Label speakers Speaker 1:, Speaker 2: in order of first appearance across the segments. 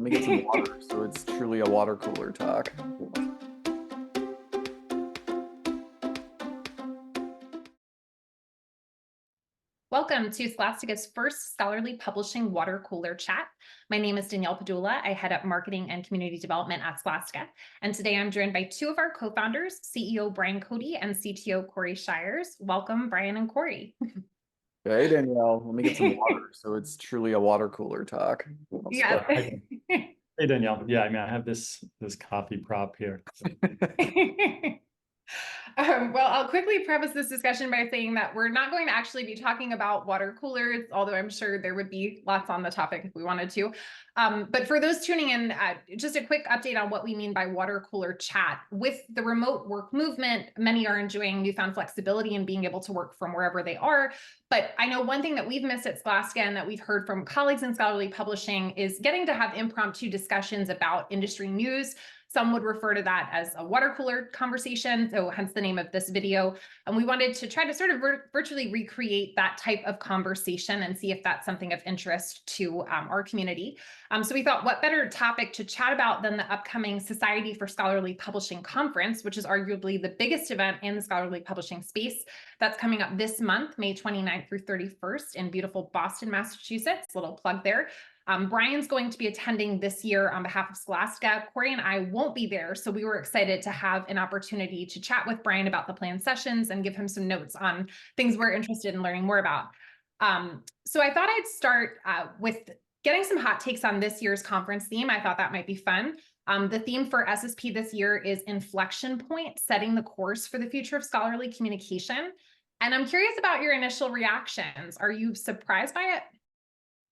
Speaker 1: me get some water. So it's truly a water cooler talk.
Speaker 2: Welcome to Scholastica's first scholarly publishing water cooler chat. My name is Danielle Padula. I head up marketing and community development at Scholastica. And today I'm joined by two of our co-founders, CEO Brian Cody and CTO Cory Schires. Welcome, Brian and Cory.
Speaker 1: Hey, Danielle, let me get some water. So it's truly a water cooler talk.
Speaker 2: Yeah.
Speaker 3: Hey Danielle, yeah, I mean, I have this coffee prop here.
Speaker 2: Well, I'll quickly preface this discussion by saying that we're not going to actually be talking about water coolers, although I'm sure there would be lots on the topic if we wanted to. But for those tuning in, just a quick update on what we mean by water cooler chat. With the remote work movement, many are enjoying newfound flexibility and being able to work from wherever they are. But I know one thing that we've missed at Scholastica and that we've heard from colleagues in scholarly publishing is getting to have impromptu discussions about industry news. Some would refer to that as a water cooler conversation, so hence the name of this video. And we wanted to try to sort of virtually recreate that type of conversation and see if that's something of interest to our community. So we thought, what better topic to chat about than the upcoming Society for Scholarly Publishing Conference, which is arguably the biggest event in the scholarly publishing space. That's coming up this month, May 29th through 31st in beautiful Boston, Massachusetts. Little plug there. Brian's going to be attending this year on behalf of Scholastica. Cory and I won't be there, so we were excited to have an opportunity to chat with Brian about the planned sessions and give him some notes on things we're interested in learning more about. So I thought I'd start with getting some hot takes on this year's conference theme. I thought that might be fun. The theme for SSP this year is Inflection Point, Setting the Course for the Future of Scholarly Communication. And I'm curious about your initial reactions. Are you surprised by it?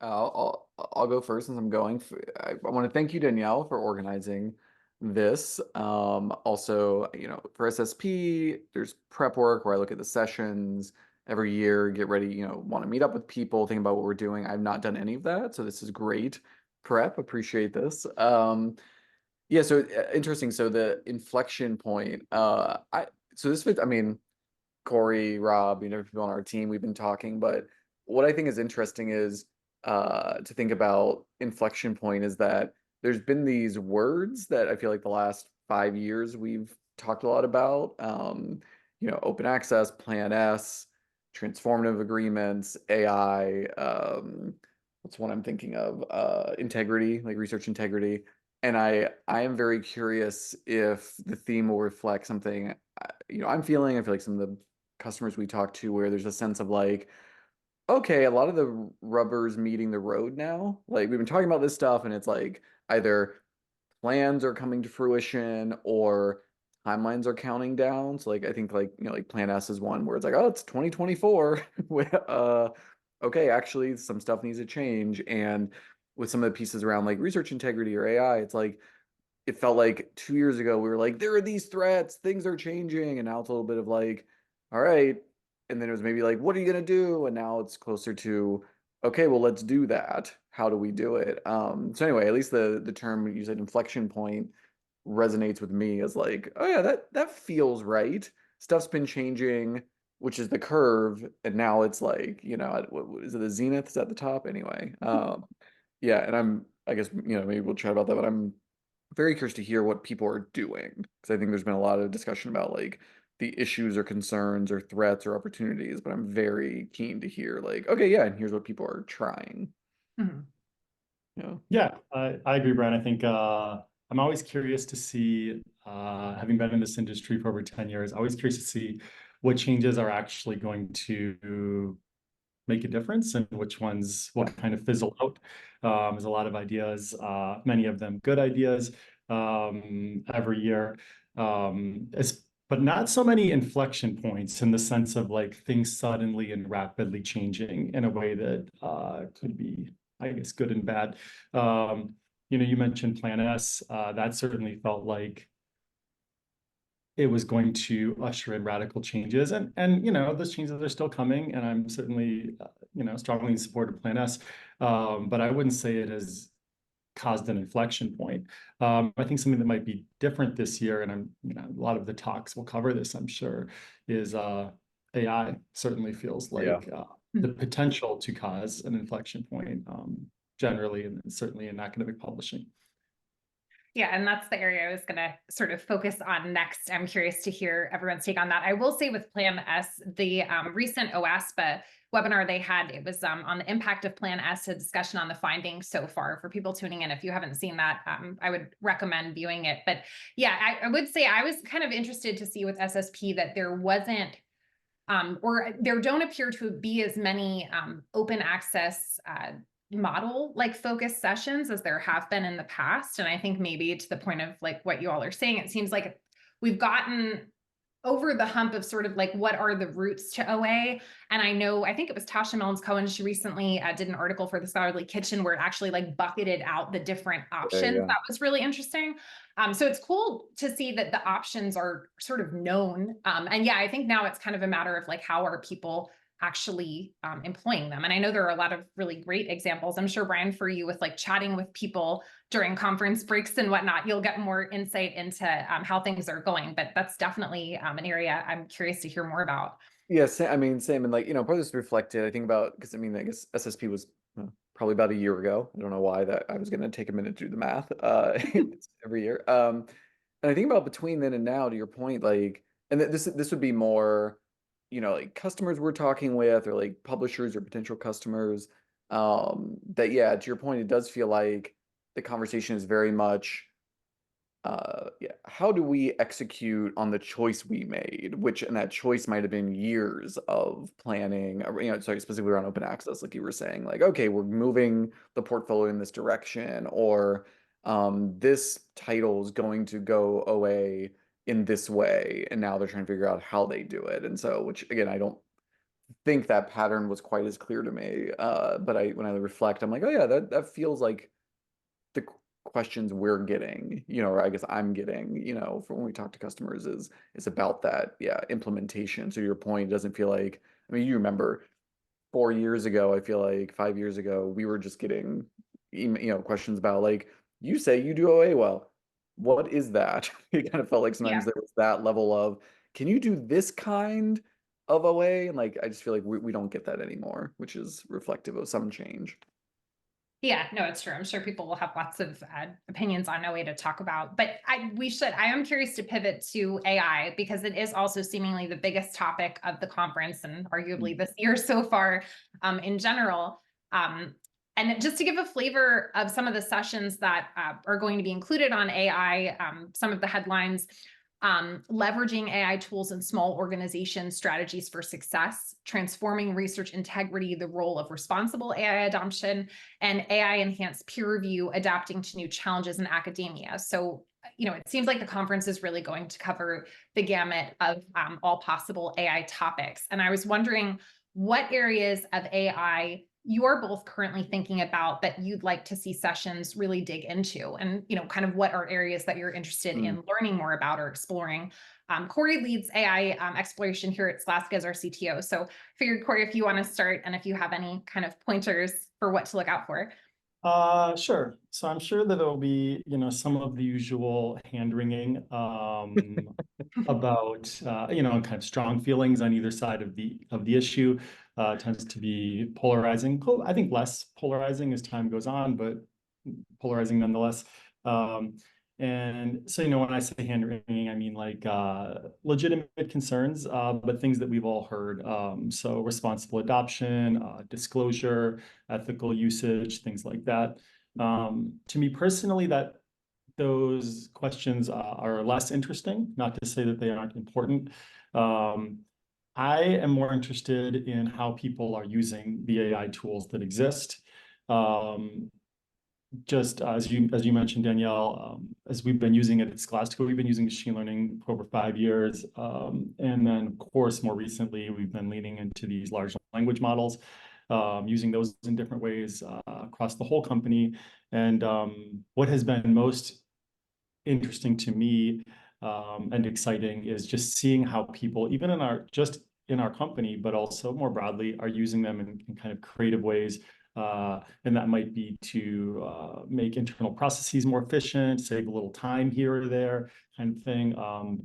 Speaker 1: I'll go first since I'm going. I want to thank you, Danielle, for organizing this. Also, for SSP, there's prep work where I look at the sessions every year, get ready, want to meet up with people, think about what we're doing. I've not done any of that, so this is great prep. Appreciate this. Yeah, so interesting. So the inflection point. Cory, Rob, people on our team, we've been talking, but what I think is interesting is to think about inflection point is that there's been these words that I feel like the last 5 years we've talked a lot about, open access, Plan S, transformative agreements, AI, what's one I'm thinking of, integrity, like research integrity. And I am very curious if the theme will reflect something, I feel like some of the customers we talk to where there's a sense of like, okay, a lot of the rubber's meeting the road now. Like we've been talking about this stuff and it's like either plans are coming to fruition or timelines are counting down. So like I think like Plan S is one where it's like, oh, it's 2024. Okay, actually some stuff needs to change. And with some of the pieces around like research integrity or AI, it's like it felt like 2 years ago we were like, there are these threats, things are changing, and now it's a little bit of like, all right. And then it was maybe like, what are you gonna do? And now it's closer to, okay, well, let's do that. How do we do it? So anyway, at least the term you said inflection point resonates with me as like, oh yeah, that feels right. Stuff's been changing, which is the curve, and now it's like, what is it, the zenith is at the top anyway. Yeah, and I guess maybe we'll chat about that, but I'm very curious to hear what people are doing because I think there's been a lot of discussion about like the issues or concerns or threats or opportunities, but I'm very keen to hear like, okay, yeah, and here's what people are trying.
Speaker 3: Mm-hmm. Yeah, I agree, Brian. I think I'm always curious to see, having been in this industry for over 10 years, always curious to see what changes are actually going to make a difference and which ones will kind of fizzle out. There's a lot of ideas, many of them good ideas every year, but not so many inflection points in the sense of like things suddenly and rapidly changing in a way that could be, I guess, good and bad. You mentioned Plan S. That certainly felt like it was going to usher in radical changes, and those changes are still coming, and I'm certainly strongly in support of Plan S, but I wouldn't say it has caused an inflection point. I think something that might be different this year, and a lot of the talks will cover this, I'm sure, is AI certainly feels like the potential to cause an inflection point generally, and certainly in academic publishing.
Speaker 2: Yeah, and that's the area I was going to sort of focus on next. I'm curious to hear everyone's take on that. I will say with Plan S, the recent OASPA webinar they had, it was on the impact of Plan S, a discussion on the findings so far. For people tuning in, if you haven't seen that, I would recommend viewing it. But yeah, I would say I was kind of interested to see with SSP that there wasn't or there don't appear to be as many open access model like focus sessions as there have been in the past. And I think maybe to the point of like what you all are saying, it seems like we've gotten over the hump of sort of like what are the roots to OA. And I think it was Tasha Mellons Cohen, she recently did an article for the Scholarly Kitchen where it actually like bucketed out the different options.
Speaker 1: Yeah.
Speaker 2: That was really interesting. So it's cool to see that the options are sort of known. And yeah, I think now it's kind of a matter of like, how are people actually employing them? And I know there are a lot of really great examples. I'm sure, Brian, for you with like chatting with people during conference breaks and whatnot, you'll get more insight into how things are going. But that's definitely an area I'm curious to hear more about.
Speaker 1: Yes, I mean, same. And like, part of this reflected, I think about, because I mean, I guess SSP was probably about a year ago. I don't know why that I was going to take a minute to do the math it's every year. And I think about between then and now, to your point, like, and this would be more, like customers we're talking with or like publishers or potential customers. That, yeah, to your point, it does feel like the conversation is very much yeah, how do we execute on the choice we made, and that choice might have been years of planning, sorry, specifically around open access, like you were saying, like, okay, we're moving the portfolio in this direction, or this title is going to go OA in this way, and now they're trying to figure out how they do it. And so, which again, I don't think that pattern was quite as clear to me. But when I reflect, I'm like, oh yeah, that feels like the questions we're getting, or I guess I'm getting, from when we talk to customers is about that, yeah, implementation. So your point, doesn't feel like, I mean, you remember 4 years ago, I feel like 5 years ago, we were just getting, questions about like, you say you do OA well. What is that? It kind of felt like
Speaker 2: Yeah.
Speaker 1: sometimes there was that level of, can you do this kind of OA? And like, I just feel like we don't get that anymore, which is reflective of some change.
Speaker 2: Yeah, no, it's true. I'm sure people will have lots of opinions on OA to talk about, but I am curious to pivot to AI because it is also seemingly the biggest topic of the conference and arguably this year so far in general. And just to give a flavor of some of the sessions that are going to be included on AI, some of the headlines, leveraging AI tools in small organizations, strategies for success, transforming research integrity, the role of responsible AI adoption, and AI enhanced peer review, adapting to new challenges in academia. So, it seems like the conference is really going to cover the gamut of all possible AI topics. And I was wondering what areas of AI you're both currently thinking about that you'd like to see sessions really dig into, and kind of what are areas that you're interested in learning more about or exploring. Cory leads AI exploration here at Scholastica as our CTO. So figured, Cory, if you want to start and if you have any kind of pointers for what to look out for.
Speaker 3: Sure. So I'm sure that there'll be, some of the usual hand-wringing about, kind of strong feelings on either side of the issue. Tends to be polarizing. I think less polarizing as time goes on, but polarizing nonetheless. And so, when I say hand-wringing, I mean like legitimate concerns, but things that we've all heard. So responsible adoption, disclosure, ethical usage, things like that. To me personally, those questions are less interesting, not to say that they aren't important. I am more interested in how people are using the AI tools that exist. Just as you mentioned, Danielle, as we've been using it at Scholastica, we've been using machine learning for over 5 years. And then, of course, more recently, we've been leaning into these large language models, using those in different ways across the whole company. And what has been most interesting to me and exciting is just seeing how people, even in our company, but also more broadly, are using them in kind of creative ways. And that might be to make internal processes more efficient, save a little time here or there, kind of thing,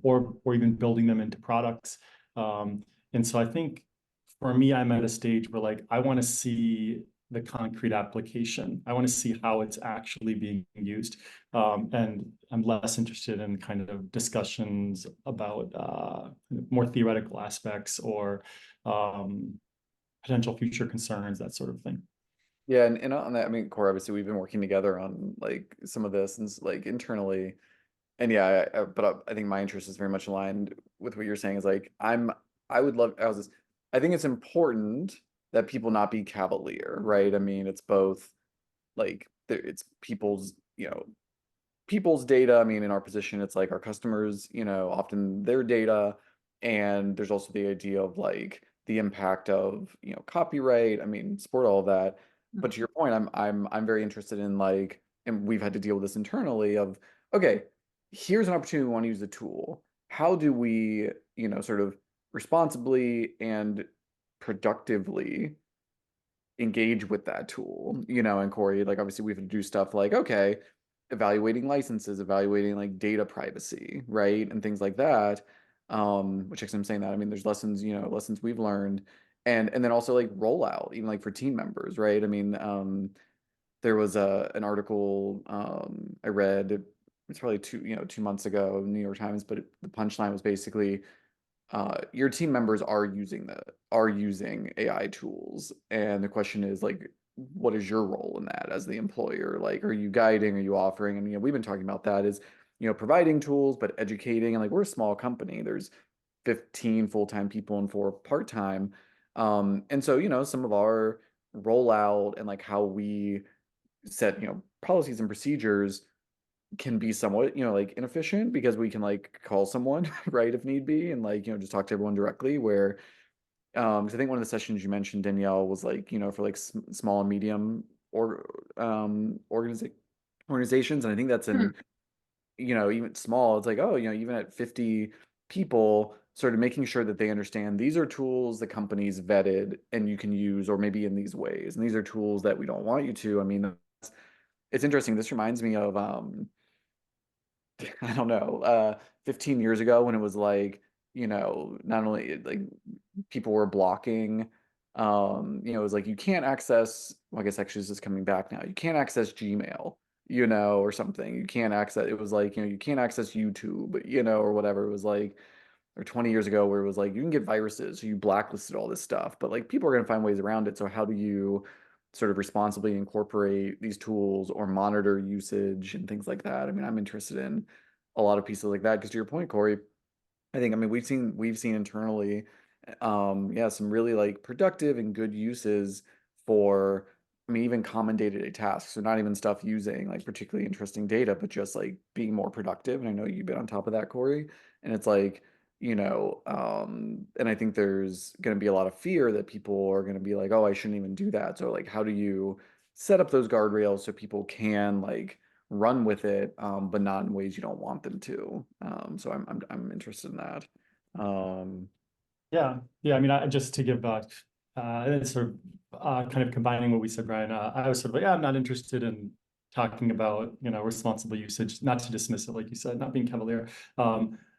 Speaker 3: or even building them into products. And so I think for me, I'm at a stage where like I want to see the concrete application. I want to see how it's actually being used. And I'm less interested in kind of discussions about more theoretical aspects or potential future concerns, that sort of thing.
Speaker 1: Yeah, and on that, I mean, Cory, obviously we've been working together on like some of this and like internally. And yeah, I think my interest is very much aligned with what you're saying is like I think it's important that people not be cavalier, right? I mean, it's both like it's people's data. I mean, in our position, it's like our customers, often their data. And there's also the idea of like the impact of, copyright. I mean, support all of that. But to your point, I'm very interested in like, and we've had to deal with this internally of, okay, here's an opportunity we want to use the tool. How do we, sort of responsibly and productively engage with that tool, and Cory, like obviously we have to do stuff like, okay, evaluating licenses, evaluating like data privacy, right? And things like that. Which actually I'm saying that, I mean, there's lessons, lessons we've learned and then also like rollout, even like for team members, right? I mean, there was an article I read, it's probably 2 months ago in the New York Times, but the punchline was basically your team members are using AI tools, and the question is like, what is your role in that as the employer? Like, are you guiding? Are you offering? I mean, we've been talking about that is providing tools, but educating. And like we're a small company. There's 15 full-time people and 4 part-time. And so some of our rollout and like how we set policies and procedures can be somewhat, like inefficient because we can like call someone, right, if need be, and like, just talk to everyone directly. Where, 'cause I think one of the sessions you mentioned, Danielle, was like, for like small and medium or organizations, and I think that's in, even small. It's like, oh, even at 50 people, sort of making sure that they understand these are tools the company's vetted and you can use, or maybe in these ways, and these are tools that we don't want you to. I mean, it's interesting. This reminds me of I don't know, 15 years ago when it was like, not only like people were blocking, it was like you can't access, well, I guess actually this is coming back now. You can't access Gmail, or something. You can't access, it was like, you can't access YouTube, or whatever. It was like, or 20 years ago where it was like you can get viruses, so you blacklisted all this stuff, but like people are going to find ways around it. So how do you sort of responsibly incorporate these tools or monitor usage and things like that? I mean, I'm interested in a lot of pieces like that because to your point, Cory, I mean, we've seen internally, yeah, some really like productive and good uses for, I mean, even common day-to-day tasks. So not even stuff using like particularly interesting data, but just like being more productive. And I know you've been on top of that, Cory. And it's like, and I think there's going to be a lot of fear that people are going to be like, oh, I shouldn't even do that. So like, how do you set up those guardrails so people can like run with it, but not in ways you don't want them to. So I'm interested in that. Um,
Speaker 3: Yeah, yeah. I mean, just to give it's sort of kind of combining what we said, Brian. I was sort of like, yeah, I'm not interested in talking about responsible usage. Not to dismiss it, like you said, not being cavalier.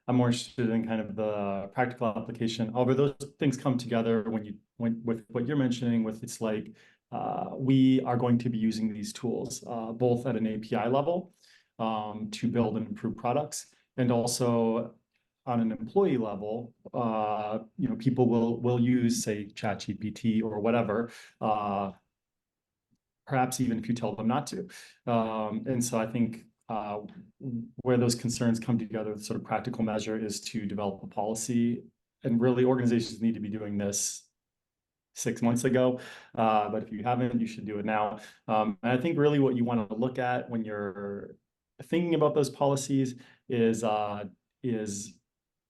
Speaker 3: I'm more interested in kind of the practical application. However, those things come together when with what you're mentioning. With it's like we are going to be using these tools both at an API level to build and improve products, and also on an employee level, people will use, say, ChatGPT or whatever, perhaps even if you tell them not to. And so I think where those concerns come together with sort of practical measure is to develop a policy. And really, organizations need to be doing this 6 months ago. But if you haven't, you should do it now. And I think really what you want to look at when you're thinking about those policies is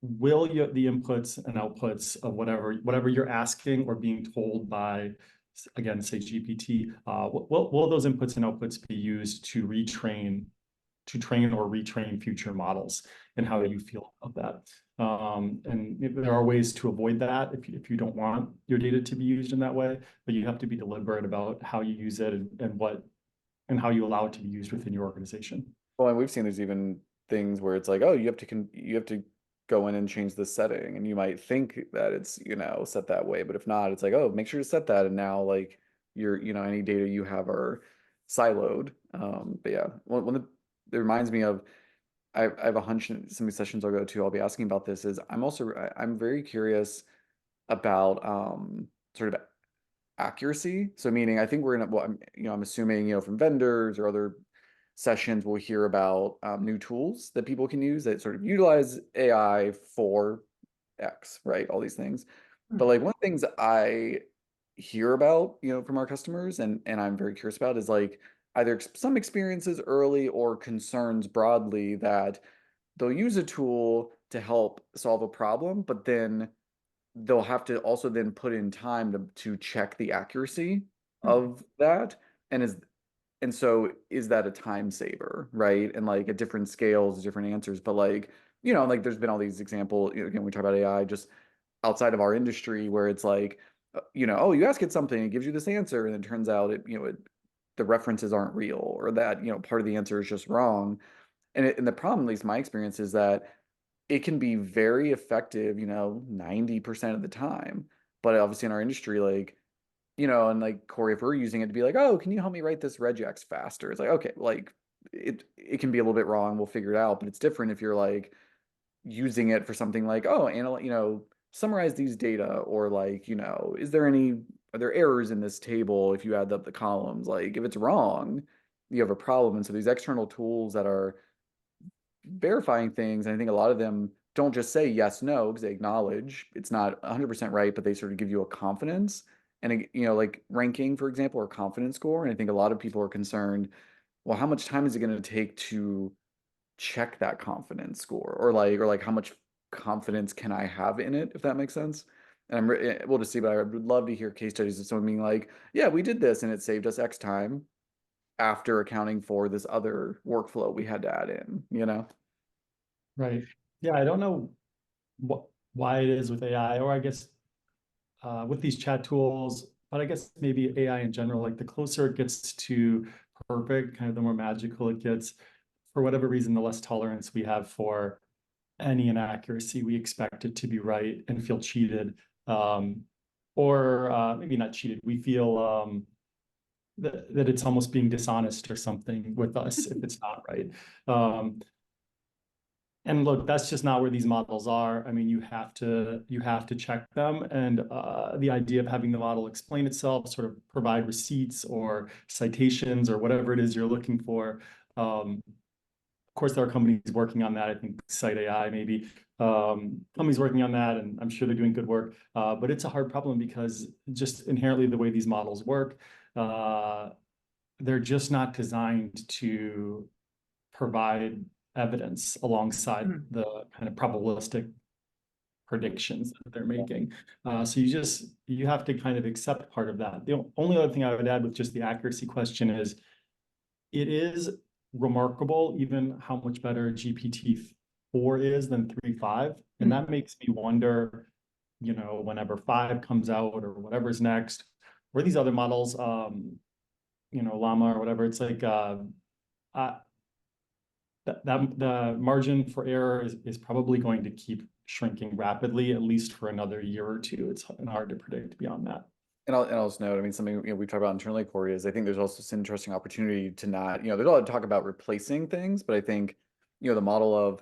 Speaker 3: will the inputs and outputs of whatever you're asking or being told by, again, say GPT, will those inputs and outputs be used to train or retrain future models, and how do you feel about that? And there are ways to avoid that if you don't want your data to be used in that way, but you have to be deliberate about how you use it and how you allow it to be used within your organization.
Speaker 1: well, and we've seen there's even things where it's like, oh, you have to go in and change this setting, and you might think that it's set that way, but if not, it's like, oh, make sure to set that, and now like any data you have are siloed. But yeah, it reminds me of, I have a hunch in some of these sessions I'll go to, I'll be asking about this, is I'm very curious about sort of accuracy. So meaning, I think we're gonna, well, I'm assuming, from vendors or other sessions, we'll hear about new tools that people can use that sort of utilize AI for X, right? All these things. But like one of the things I hear about, from our customers, and I'm very curious about, is like either some experiences early or concerns broadly that they'll use a tool to help solve a problem, but then they'll have to also then put in time to check the accuracy of that. And so is that a time saver, right? And like at different scales, different answers, but like, like there's been all these examples, again, we talk about AI just outside of our industry where it's like, oh, you ask it something, it gives you this answer, and it turns out the references aren't real, or that, part of the answer is just wrong. And the problem, at least my experience, is that it can be very effective, 90% of the time. But obviously in our industry, like, and like Cory, if we're using it to be like, oh, can you help me write this regex faster? It's like, okay, like it can be a little bit wrong. We'll figure it out. But it's different if you're like using it for something like, oh, summarize these data, or like, are there errors in this table if you add up the columns? Like if it's wrong, you have a problem. And so these external tools that are verifying things, and I think a lot of them don't just say yes, no, because they acknowledge it's not 100% right, but they sort of give you a confidence and, like ranking, for example, or confidence score. And I think a lot of people are concerned, well, how much time is it going to take to check that confidence score, or like how much confidence can I have in it, if that makes sense. And we'll just see, but I would love to hear case studies of someone being like, yeah, we did this and it saved us X time after accounting for this other workflow we had to add in.
Speaker 3: Right. Yeah, I don't know why it is with AI, or I guess with these chat tools, but I guess maybe AI in general, like the closer it gets to perfect, kind of the more magical it gets. For whatever reason, the less tolerance we have for any inaccuracy. We expect it to be right and feel cheated, or maybe not cheated. We feel that it's almost being dishonest or something with us if it's not right. And look, that's just not where these models are. I mean, you have to check them, and the idea of having the model explain itself, sort of provide receipts or citations or whatever it is you're looking for. Of course, there are companies working on that. I think Cite AI maybe companies working on that, and I'm sure they're doing good work. But it's a hard problem because just inherently the way these models work, they're just not designed to provide evidence alongside the kind of probabilistic predictions that they're making. So you have to kind of accept part of that. The only other thing I would add with just the accuracy question is, it is remarkable even how much better GPT-4 is than 3.5. And that makes me wonder, whenever 5 comes out or whatever's next, or these other models, Llama or whatever, it's like, the margin for error is probably going to keep shrinking rapidly, at least for another year or two. It's hard to predict beyond that.
Speaker 1: And I'll just note, I mean, something we've talked about internally, Cory, is I think there's also this interesting opportunity to not, there's a lot of talk about replacing things, but I think, the model of,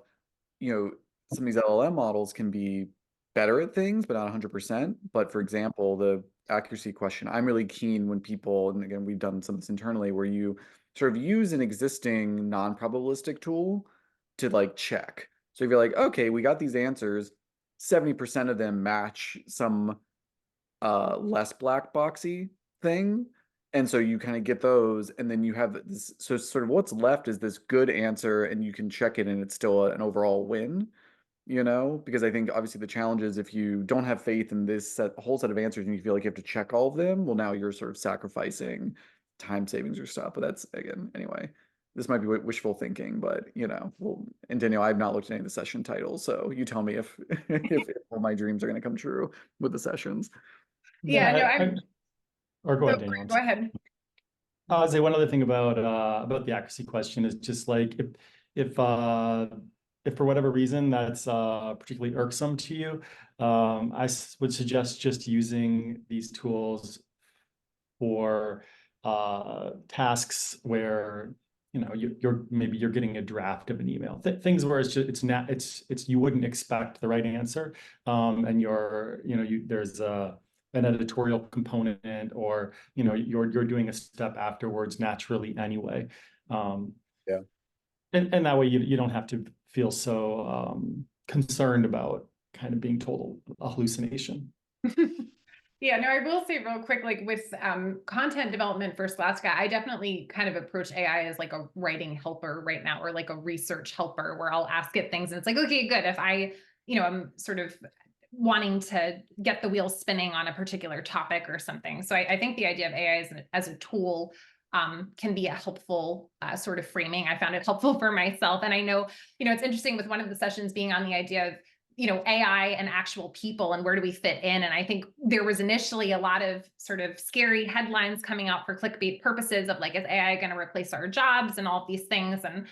Speaker 1: some of these LLM models can be better at things, but not 100%. But for example, the accuracy question, I'm really keen when people, and again, we've done some of this internally, where you sort of use an existing non-probabilistic tool to like check. So if you're like, okay, we got these answers, 70% of them match some less black boxy thing. And so you kind of get those, and then you have this, so sort of what's left is this good answer, and you can check it and it's still an overall win, because I think obviously the challenge is if you don't have faith in this whole set of answers and you feel like you have to check all of them, well, now you're sort of sacrificing time savings or stuff. But that's, again, anyway, this might be wishful thinking, but well, and Danielle, I've not looked at any of the session titles, so you tell me if if all my dreams are going to come true with the sessions.
Speaker 2: Yeah, no,
Speaker 3: or go ahead, Danielle.
Speaker 2: Go ahead.
Speaker 3: I'll say one other thing about the accuracy question is just like if for whatever reason that's particularly irksome to you, I would suggest just using these tools or tasks where maybe you're getting a draft of an email, things where it's you wouldn't expect the right answer, and there's an editorial component, or you're doing a step afterwards naturally anyway.
Speaker 1: Yeah.
Speaker 3: And that way you don't have to feel so concerned about kind of being told a hallucination.
Speaker 2: Yeah, no, I will say real quick, like with content development for Scholastica, I definitely kind of approach AI as like a writing helper right now, or like a research helper, where I'll ask it things and it's like, okay, good. If I, I'm sort of wanting to get the wheels spinning on a particular topic or something. So I think the idea of AI as a tool can be a helpful sort of framing. I found it helpful for myself. And I know, it's interesting with one of the sessions being on the idea of AI and actual people and where do we fit in. And I think there was initially a lot of sort of scary headlines coming out for clickbait purposes of like, is AI going to replace our jobs and all of these things? And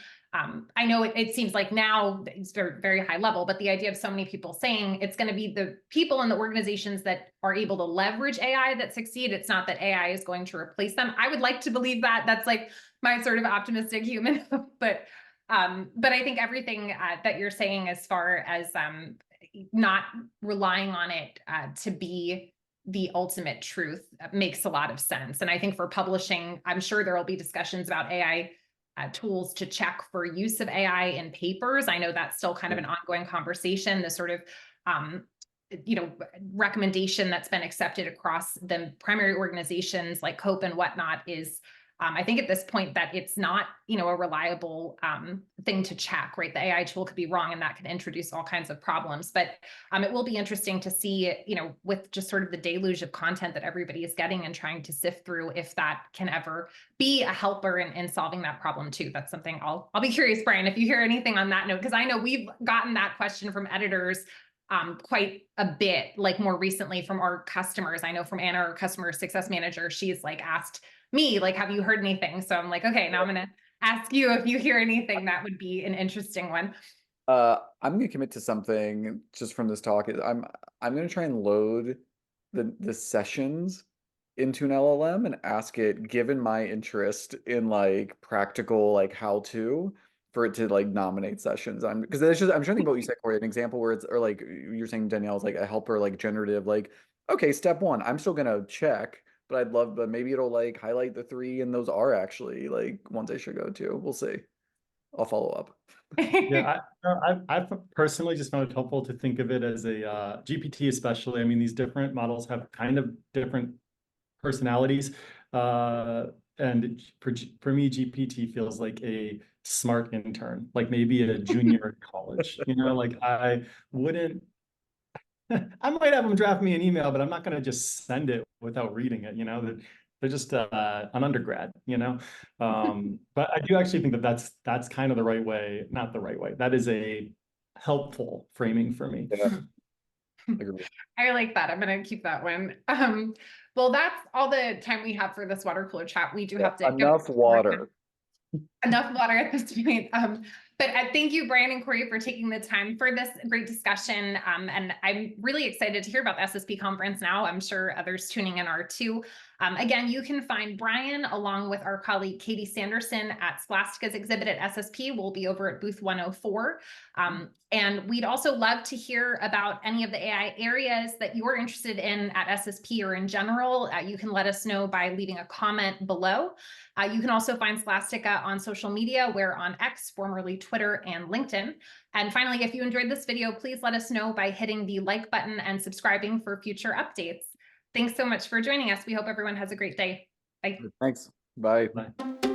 Speaker 2: I know it seems like now it's very, very high level, but the idea of so many people saying it's going to be the people in the organizations that are able to leverage AI that succeed. It's not that AI is going to replace them. I would like to believe that. That's like my sort of optimistic human, but I think everything that you're saying as far as not relying on it to be the ultimate truth makes a lot of sense. And I think for publishing, I'm sure there will be discussions about AI tools to check for use of AI in papers. I know that's still kind of an ongoing conversation, the sort of recommendation that's been accepted across the primary organizations like COPE and whatnot is I think at this point that it's not, a reliable thing to check, right? The AI tool could be wrong and that could introduce all kinds of problems. But it will be interesting to see, with just sort of the deluge of content that everybody is getting and trying to sift through, if that can ever be a helper in solving that problem too. That's something I'll be curious, Brian, if you hear anything on that note, because I know we've gotten that question from editors quite a bit, like more recently from our customers. I know from Anna, our customer success manager, she's like asked me, like, have you heard anything? So I'm like, okay, now I'm going to ask you if you hear anything. That would be an interesting one.
Speaker 1: I'm going to commit to something just from this talk. I'm going to try and load the sessions into an LLM and ask it, given my interest in like practical, like how to, for it to like nominate sessions. Because I'm trying to think about what you said, Cory, an example where it's, or like you're saying Danielle's like a helper, like generative, like, okay, step one, I'm still going to check, but but maybe it'll like highlight the 3 and those are actually like ones I should go to. We'll see. I'll follow up.
Speaker 3: Yeah, I've personally just found it helpful to think of it as a GPT, especially. I mean, these different models have kind of different personalities. And for me, GPT feels like a smart intern, like maybe a junior at college. Like I wouldn't, I might have them draft me an email, but I'm not going to just send it without reading it. They're just an undergrad. But I do actually think that that's kind of the right way, not the right way. That is a helpful framing for me.
Speaker 1: Yeah.
Speaker 2: I like that. I'm going to keep that one. Well, that's all the time we have for this water cooler chat. We do have to
Speaker 1: enough water.
Speaker 2: Enough water at this point. But thank you, Brian and Cory, for taking the time for this great discussion. And I'm really excited to hear about the SSP conference now. I'm sure others tuning in are too. Again, you can find Brian along with our colleague Katie Sanderson at Scholastica's exhibit at SSP. We'll be over at booth 104. And we'd also love to hear about any of the AI areas that you're interested in at SSP or in general. You can let us know by leaving a comment below. You can also find Scholastica on social media. We're on X, formerly Twitter, and LinkedIn. And finally, if you enjoyed this video, please let us know by hitting the like button and subscribing for future updates. Thanks so much for joining us. We hope everyone has a great day. Bye.
Speaker 1: Thanks. Bye.
Speaker 3: Bye.